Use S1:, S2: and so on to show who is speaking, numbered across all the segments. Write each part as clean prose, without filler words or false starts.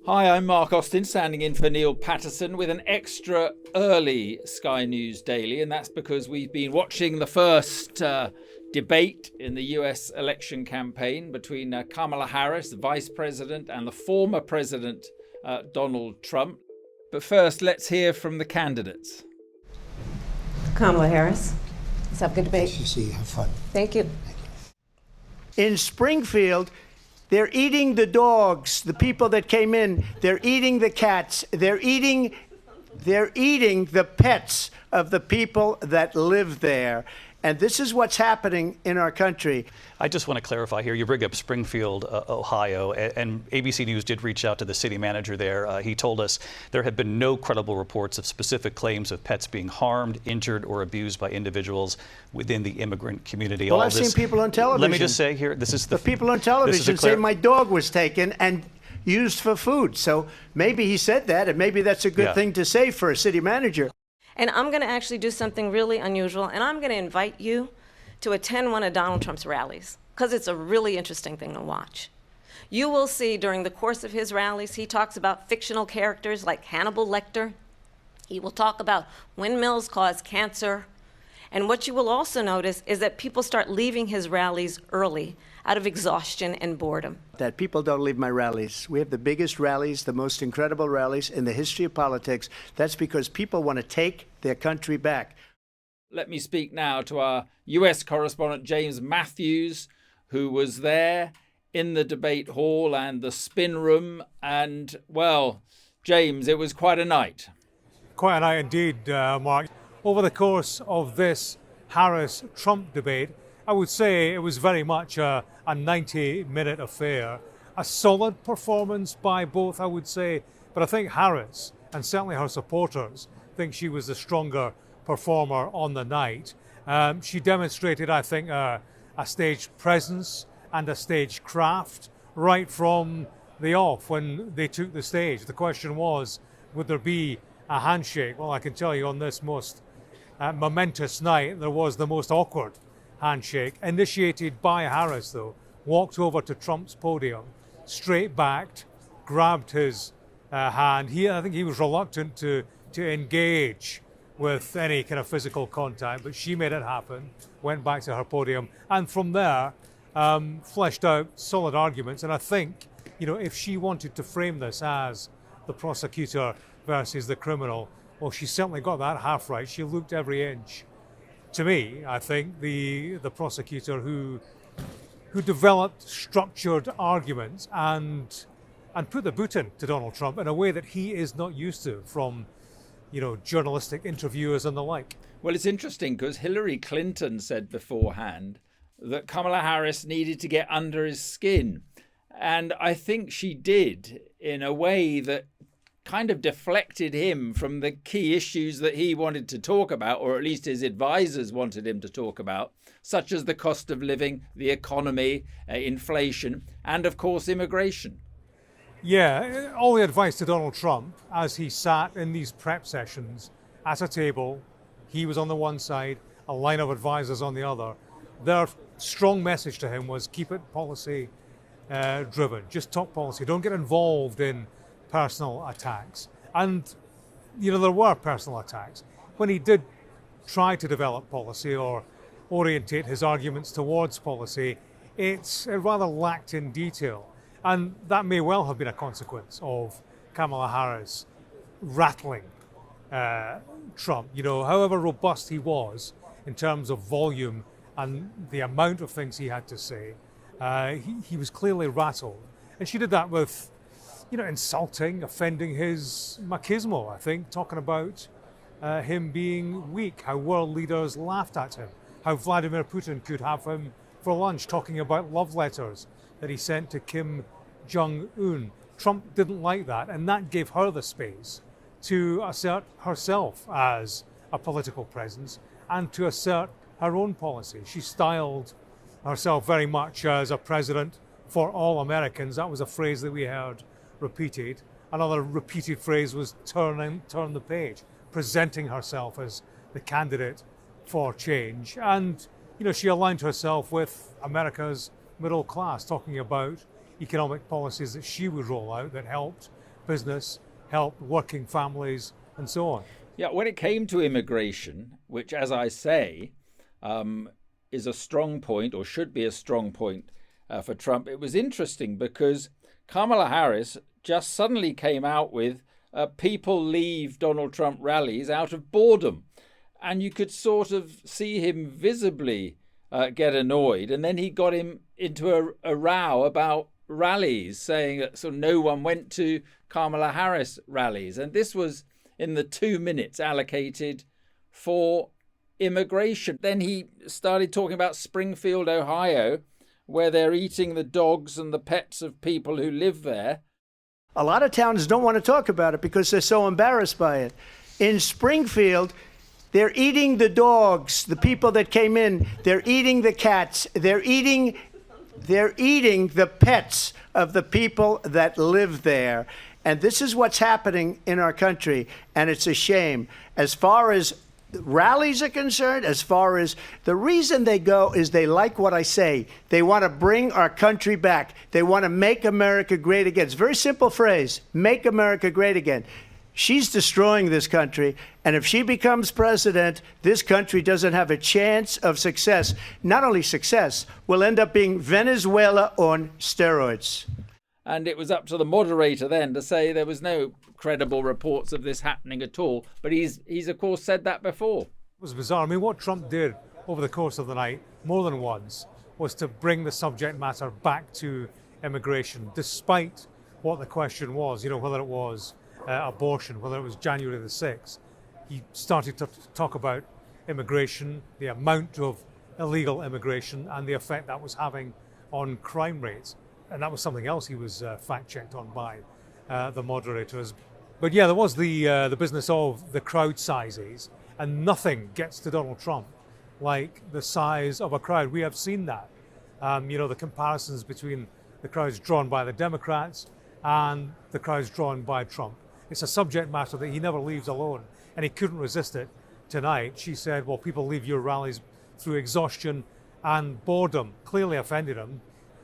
S1: Hi, I'm Mark Austin, standing in for Neil Patterson with an extra early Sky News Daily, and that's because we've been watching the first debate in the US election campaign between Kamala Harris, the Vice President, and the former President Donald Trump. But first, let's hear from the candidates.
S2: Kamala Harris. Let's have a good debate.
S3: Nice to see you. Have fun.
S2: Thank you.
S4: In Springfield, they're eating the dogs, the people that came in. They're eating the cats. They're eating the pets of the people that live there. And this is what's happening in our country.
S5: I just want to clarify here. You bring up Springfield, Ohio, and ABC News did reach out to the city manager there. He told us there have been no credible reports of specific claims of pets being harmed, injured, or abused by individuals within the immigrant community.
S4: Well, I've seen people on television.
S5: Let me just say here, this is
S4: the people on television say my dog was taken and used for food. So maybe he said that, and maybe that's a good thing to say for a city manager.
S2: And I'm going to actually do something really unusual, and I'm going to invite you to attend one of Donald Trump's rallies, because it's a really interesting thing to watch. You will see during the course of his rallies, he talks about fictional characters like Hannibal Lecter. He will talk about windmills cause cancer. And what you will also notice is that people start leaving his rallies early out of exhaustion and boredom.
S4: That people don't leave my rallies. We have the biggest rallies, the most incredible rallies in the history of politics. That's because people want to take their country back.
S1: Let me speak now to our US correspondent, James Matthews, who was there in the debate hall and the spin room. And, well, James, it was quite a night.
S6: Quite a night indeed, Mark. Over the course of this Harris-Trump debate, I would say it was very much a 90-minute affair. A solid performance by both, I would say, but I think Harris, and certainly her supporters, think she was the stronger performer on the night. She demonstrated, I think, a stage presence and a stage craft right from the off when they took the stage. The question was, would there be a handshake? Well, I can tell you on this most momentous night, there was the most awkward handshake, initiated by Harris, though. Walked over to Trump's podium, straight backed, grabbed his hand. I think he was reluctant to engage with any kind of physical contact, but she made it happen, went back to her podium, and from there fleshed out solid arguments. And I think, if she wanted to frame this as the prosecutor versus the criminal, well, she certainly got that half right. She looked every inch. To me, I think the prosecutor who developed structured arguments and put the boot in to Donald Trump in a way that he is not used to from, journalistic interviewers and the like.
S1: Well, it's interesting because Hillary Clinton said beforehand that Kamala Harris needed to get under his skin. And I think she did in a way that kind of deflected him from the key issues that he wanted to talk about, or at least his advisors wanted him to talk about, such as the cost of living, the economy, inflation, and of course immigration.
S6: Yeah, all the advice to Donald Trump as he sat in these prep sessions at a table, he was on the one side, a line of advisors on the other. Their strong message to him was keep it policy driven, just talk policy, don't get involved in personal attacks. And, there were personal attacks. When he did try to develop policy or orientate his arguments towards policy, it rather lacked in detail. And that may well have been a consequence of Kamala Harris rattling Trump. However robust he was in terms of volume and the amount of things he had to say, he was clearly rattled. And she did that with insulting, offending his machismo, I think, talking about him being weak, how world leaders laughed at him, how Vladimir Putin could have him for lunch, talking about love letters that he sent to Kim Jong-un. Trump didn't like that, and that gave her the space to assert herself as a political presence and to assert her own policy. She styled herself very much as a president for all Americans. That was a phrase that we heard repeated. Another repeated phrase was turn the page, presenting herself as the candidate for change. And, she aligned herself with America's middle class, talking about economic policies that she would roll out that helped business, helped working families, and so on.
S1: Yeah, when it came to immigration, which, as I say, is a strong point, or should be a strong point for Trump, it was interesting because Kamala Harris just suddenly came out with people leave Donald Trump rallies out of boredom. And you could sort of see him visibly get annoyed. And then he got him into a row about rallies, saying that so no one went to Kamala Harris rallies. And this was in the 2 minutes allocated for immigration. Then he started talking about Springfield, Ohio, where they're eating the dogs and the pets of people who live there.
S4: A lot of towns don't want to talk about it because they're so embarrassed by it. In Springfield, they're eating the dogs, the people that came in. They're eating the cats. They're eating the pets of the people that live there. And this is what's happening in our country, and it's a shame. As far as rallies are concerned, as far as the reason they go is they like what I say. They want to bring our country back. They want to make America great again. It's a very simple phrase, make America great again. She's destroying this country, and if she becomes president, this country doesn't have a chance of success. Not only success, we'll end up being Venezuela on steroids.
S1: And it was up to the moderator then to say there was no credible reports of this happening at all. But he's of course said that before.
S6: It was bizarre. I mean, what Trump did over the course of the night, more than once, was to bring the subject matter back to immigration, despite what the question was, whether it was abortion, whether it was January the 6th. He started to talk about immigration, the amount of illegal immigration, and the effect that was having on crime rates. And that was something else he was fact-checked on by the moderators. But yeah, there was the business of the crowd sizes, and nothing gets to Donald Trump like the size of a crowd. We have seen that. The comparisons between the crowds drawn by the Democrats and the crowds drawn by Trump. It's a subject matter that he never leaves alone, and he couldn't resist it tonight. She said, well, people leave your rallies through exhaustion and boredom. Clearly offended him.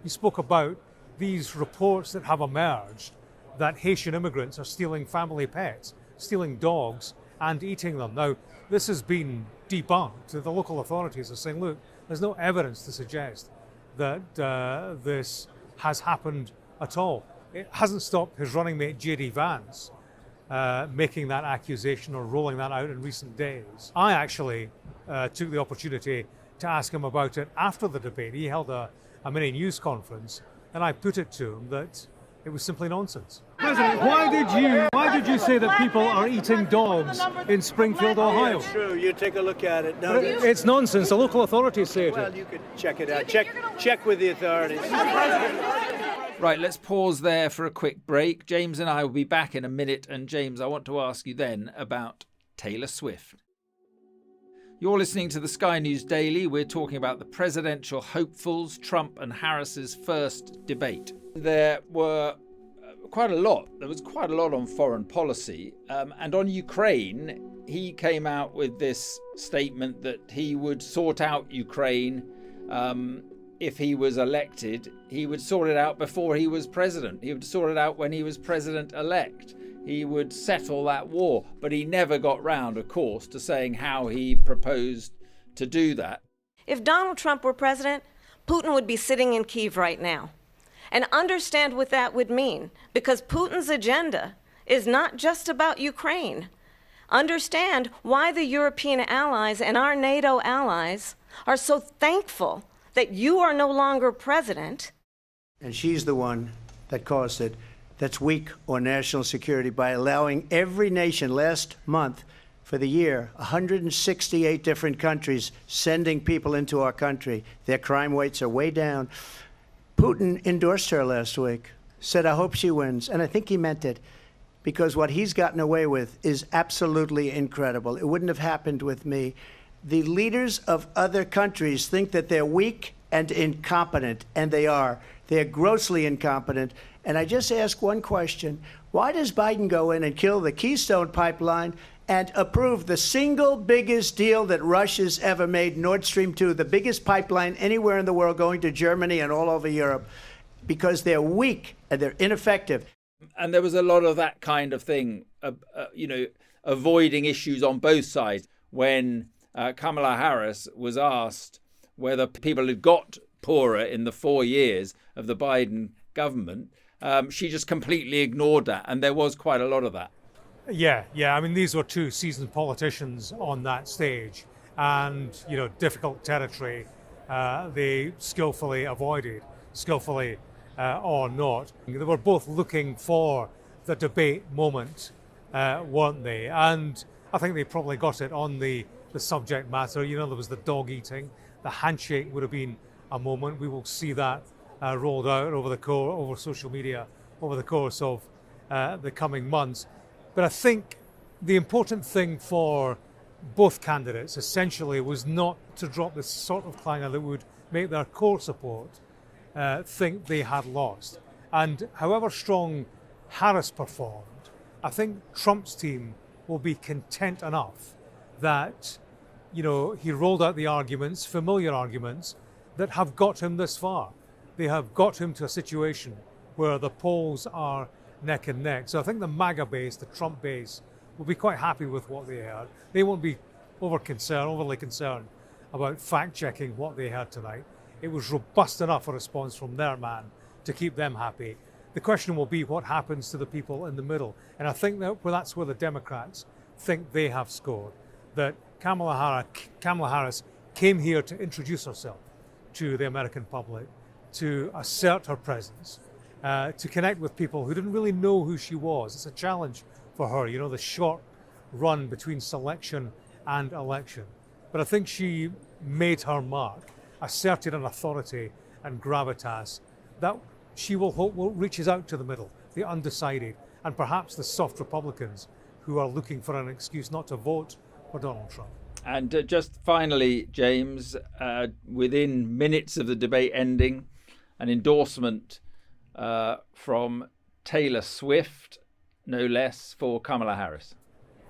S6: He spoke about these reports that have emerged that Haitian immigrants are stealing family pets, stealing dogs, and eating them. Now, this has been debunked. The local authorities are saying, look, there's no evidence to suggest that this has happened at all. It hasn't stopped his running mate, J.D. Vance, making that accusation or rolling that out in recent days. I actually took the opportunity to ask him about it after the debate. He held a mini news conference, and I put it to him that it was simply nonsense.
S3: President, why did you say that people are eating dogs in Springfield, Ohio?
S4: It's true. You take a look at it. No,
S3: It's nonsense. The local authorities say it.
S4: well, you could check it out. Check with the authorities.
S1: Right, let's pause there for a quick break. James and I will be back in a minute. And James, I want to ask you then about Taylor Swift. You're listening to the Sky News Daily. We're talking about the presidential hopefuls, Trump and Harris's first debate. There was quite a lot on foreign policy. And on Ukraine, he came out with this statement that he would sort out Ukraine if he was elected. He would sort it out before he was president. He would sort it out when he was president-elect. He would settle that war, but he never got round, of course, to saying how he proposed to do that.
S2: If Donald Trump were president, Putin would be sitting in Kyiv right now. And understand what that would mean, because Putin's agenda is not just about Ukraine. Understand why the European allies and our NATO allies are so thankful that you are no longer president.
S4: And she's the one that caused it. That's weak on national security by allowing every nation last month for the year, 168 different countries sending people into our country. Their crime rates are way down. Putin endorsed her last week, said, I hope she wins. And I think he meant it, because what he's gotten away with is absolutely incredible. It wouldn't have happened with me. The leaders of other countries think that they're weak and incompetent, and they are. They're grossly incompetent. And I just ask one question. Why does Biden go in and kill the Keystone Pipeline and approve the single biggest deal that Russia's ever made, Nord Stream 2, the biggest pipeline anywhere in the world going to Germany and all over Europe? Because they're weak and they're ineffective.
S1: And there was a lot of that kind of thing, avoiding issues on both sides. When Kamala Harris was asked whether people had got poorer in the 4 years of the Biden government, she just completely ignored that. And there was quite a lot of that.
S6: Yeah. I mean, these were two seasoned politicians on that stage, and, difficult territory they skillfully avoided, or not. They were both looking for the debate moment, weren't they? And I think they probably got it on the subject matter. There was the dog eating. The handshake would have been a moment. We will see that rolled out over social media over the course of the coming months. But I think the important thing for both candidates essentially was not to drop the sort of clangor that would make their core support think they had lost. And however strong Harris performed, I think Trump's team will be content enough that, he rolled out the arguments, familiar arguments, that have got him this far. They have got him to a situation where the polls are neck and neck. So I think the MAGA base, the Trump base, will be quite happy with what they heard. They won't be overly concerned about fact-checking what they heard tonight. It was robust enough a response from their man to keep them happy. The question will be what happens to the people in the middle. And I think that's where the Democrats think they have scored. That Kamala Harris came here to introduce herself to the American public, to assert her presence, to connect with people who didn't really know who she was. It's a challenge for her, the short run between selection and election. But I think she made her mark, asserted an authority and gravitas that she will hope reaches out to the middle, the undecided, and perhaps the soft Republicans who are looking for an excuse not to vote for Donald Trump.
S1: And just finally, James, within minutes of the debate ending, an endorsement from Taylor Swift, no less, for Kamala Harris.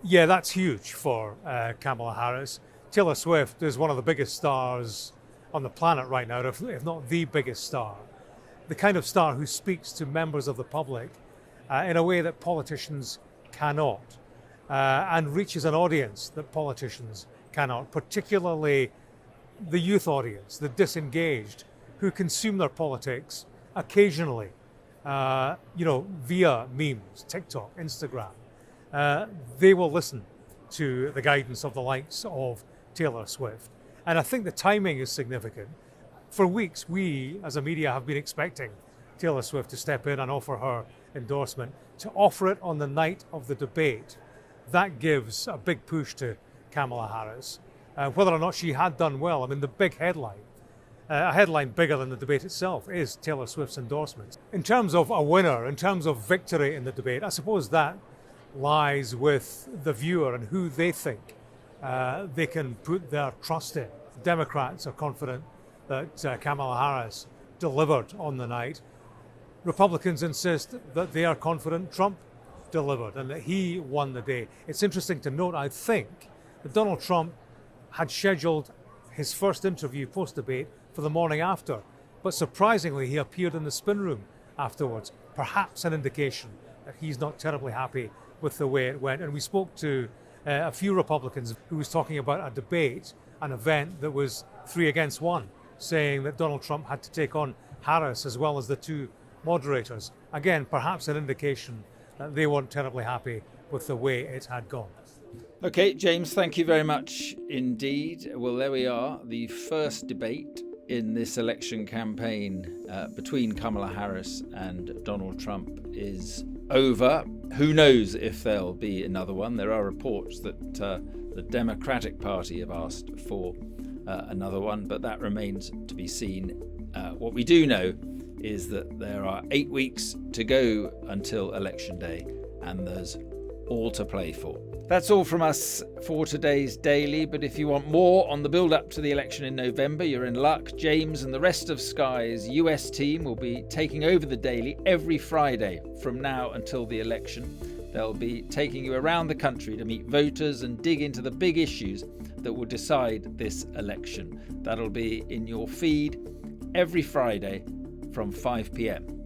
S6: Yeah, that's huge for Kamala Harris. Taylor Swift is one of the biggest stars on the planet right now, if not the biggest star. The kind of star who speaks to members of the public in a way that politicians cannot, and reaches an audience that politicians cannot, particularly the youth audience, the disengaged, who consume their politics occasionally, via memes, TikTok, Instagram. They will listen to the guidance of the likes of Taylor Swift. And I think the timing is significant. For weeks, we as a media have been expecting Taylor Swift to step in and offer her endorsement. To offer it on the night of the debate, that gives a big push to Kamala Harris. Whether or not she had done well, the big headline, a headline bigger than the debate itself, is Taylor Swift's endorsement. In terms of a winner, in terms of victory in the debate, I suppose that lies with the viewer and who they think they can put their trust in. Democrats are confident that Kamala Harris delivered on the night. Republicans insist that they are confident Trump delivered and that he won the day. It's interesting to note, I think, that Donald Trump had scheduled his first interview post-debate for the morning after, but surprisingly he appeared in the spin room afterwards, perhaps an indication that he's not terribly happy with the way it went. And we spoke to a few Republicans who was talking about a debate, an event that was 3 against 1, saying that Donald Trump had to take on Harris as well as the two moderators. Again, perhaps an indication that they weren't terribly happy with the way it had gone.
S1: Okay, James, thank you very much indeed. Well, there we are. The first debate in this election campaign between Kamala Harris and Donald Trump is over. Who knows if there'll be another one? There are reports that the Democratic Party have asked for another one, but that remains to be seen. What we do know is that there are 8 weeks to go until Election Day, and there's all to play for. That's all from us for today's Daily, but if you want more on the build-up to the election in November, you're in luck. James and the rest of Sky's US team will be taking over the Daily every Friday from now until the election. They'll be taking you around the country to meet voters and dig into the big issues that will decide this election. That'll be in your feed every Friday from 5 p.m.